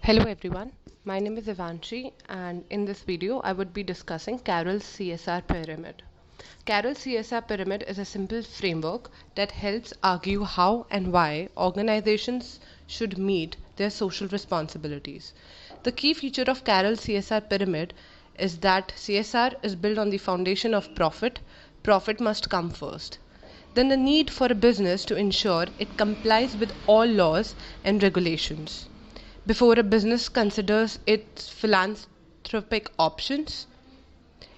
Hello everyone, my name is Ivanshi and in this video I would be discussing Carroll's CSR pyramid. Carroll's CSR pyramid is a simple framework that helps argue how and why organizations should meet their social responsibilities. The key feature of Carroll's CSR pyramid is that CSR is built on the foundation of profit. Profit must come first. Then the need for a business to ensure it complies with all laws and regulations before a business considers its philanthropic options.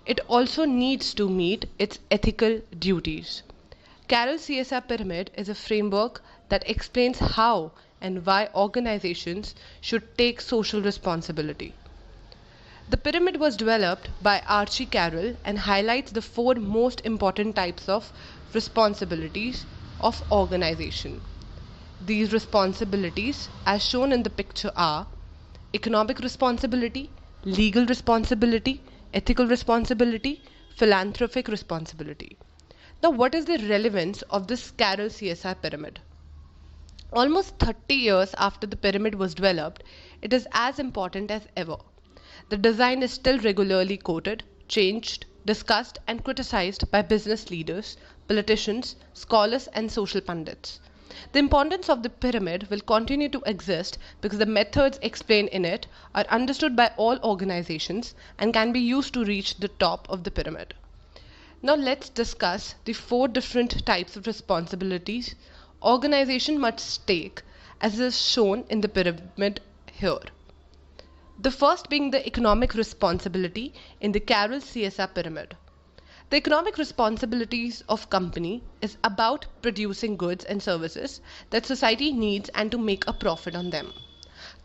It also needs to meet its ethical duties. Carroll's CSR pyramid is a framework that explains how and why organizations should take social responsibility. The pyramid was developed by Archie Carroll and highlights the four most important types of responsibilities of organization. These responsibilities, as shown in the picture, are economic responsibility, legal responsibility, ethical responsibility, philanthropic responsibility. Now, what is the relevance of this Carroll CSR pyramid? Almost 30 years after the pyramid was developed, it is as important as ever. The design is still regularly quoted, changed, discussed, and criticized by business leaders, politicians, scholars, and social pundits. The importance of the pyramid will continue to exist because the methods explained in it are understood by all organizations and can be used to reach the top of the pyramid. Now let's discuss the four different types of responsibilities organization must take as is shown in the pyramid here. The first being the economic responsibility in the Carroll CSR pyramid. The economic responsibilities of company is about producing goods and services that society needs and to make a profit on them.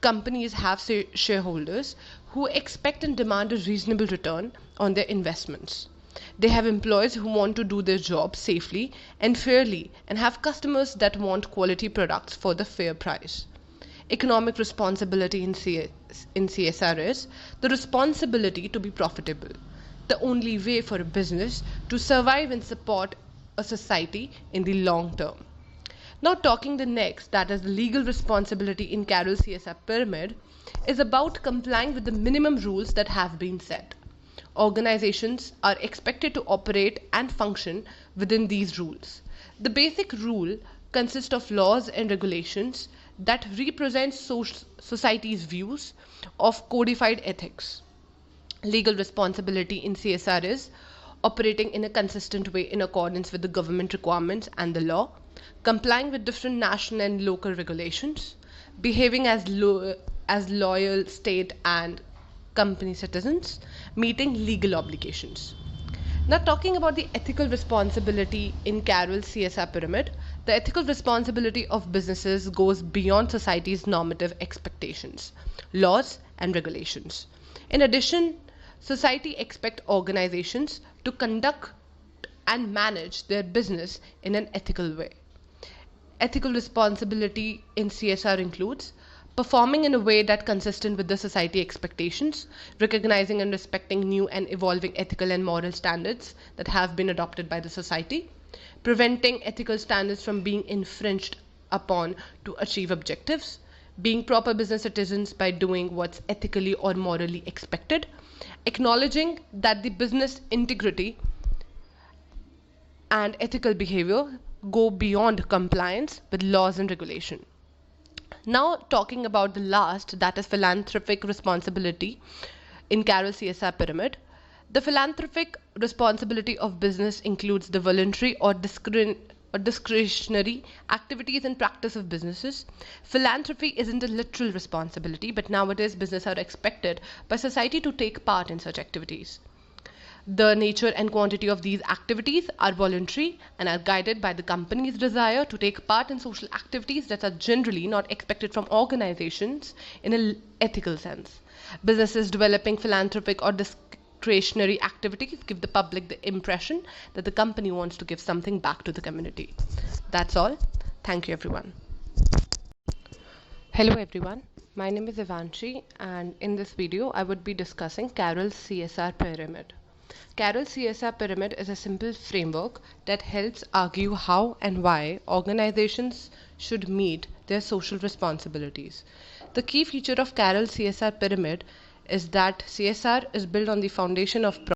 Companies have shareholders who expect and demand a reasonable return on their investments. They have employees who want to do their job safely and fairly and have customers that want quality products for the fair price. Economic responsibility in CSR is the responsibility to be profitable. The only way for a business to survive and support a society in the long term. Now talking the next, that is the legal responsibility in Carroll CSR pyramid, is about complying with the minimum rules that have been set. Organizations are expected to operate and function within these rules. The basic rule consists of laws and regulations that represent society's views of codified ethics. Legal responsibility in CSR is operating in a consistent way in accordance with the government requirements and the law, complying with different national and local regulations, behaving as loyal state and company citizens, meeting legal obligations. Now talking about the ethical responsibility in Carroll's CSR pyramid, the ethical responsibility of businesses goes beyond society's normative expectations, laws and regulations. In addition, society expects organizations to conduct and manage their business in an ethical way. Ethical responsibility in CSR includes performing in a way that consistent with the society expectations, recognizing and respecting new and evolving ethical and moral standards that have been adopted by the society, preventing ethical standards from being infringed upon to achieve objectives, being proper business citizens by doing what's ethically or morally expected, acknowledging that the business integrity and ethical behavior go beyond compliance with laws and regulation. Now talking about the last, that is philanthropic responsibility in Carroll CSR pyramid. The philanthropic responsibility of business includes the voluntary or discretionary activities and practice of businesses. Philanthropy isn't a literal responsibility, but nowadays businesses are expected by society to take part in such activities. The nature and quantity of these activities are voluntary and are guided by the company's desire to take part in social activities that are generally not expected from organizations in an ethical sense. Businesses developing philanthropic or discretionary activities give the public the impression that the company wants to give something back to the community. That's all. Thank you, everyone. Hello, everyone. My name is Ivanshi, and in this video, I would be discussing Carroll's CSR pyramid. Carroll's CSR pyramid is a simple framework that helps argue how and why organizations should meet their social responsibilities. The key feature of Carroll CSR pyramid is that CSR is built on the foundation of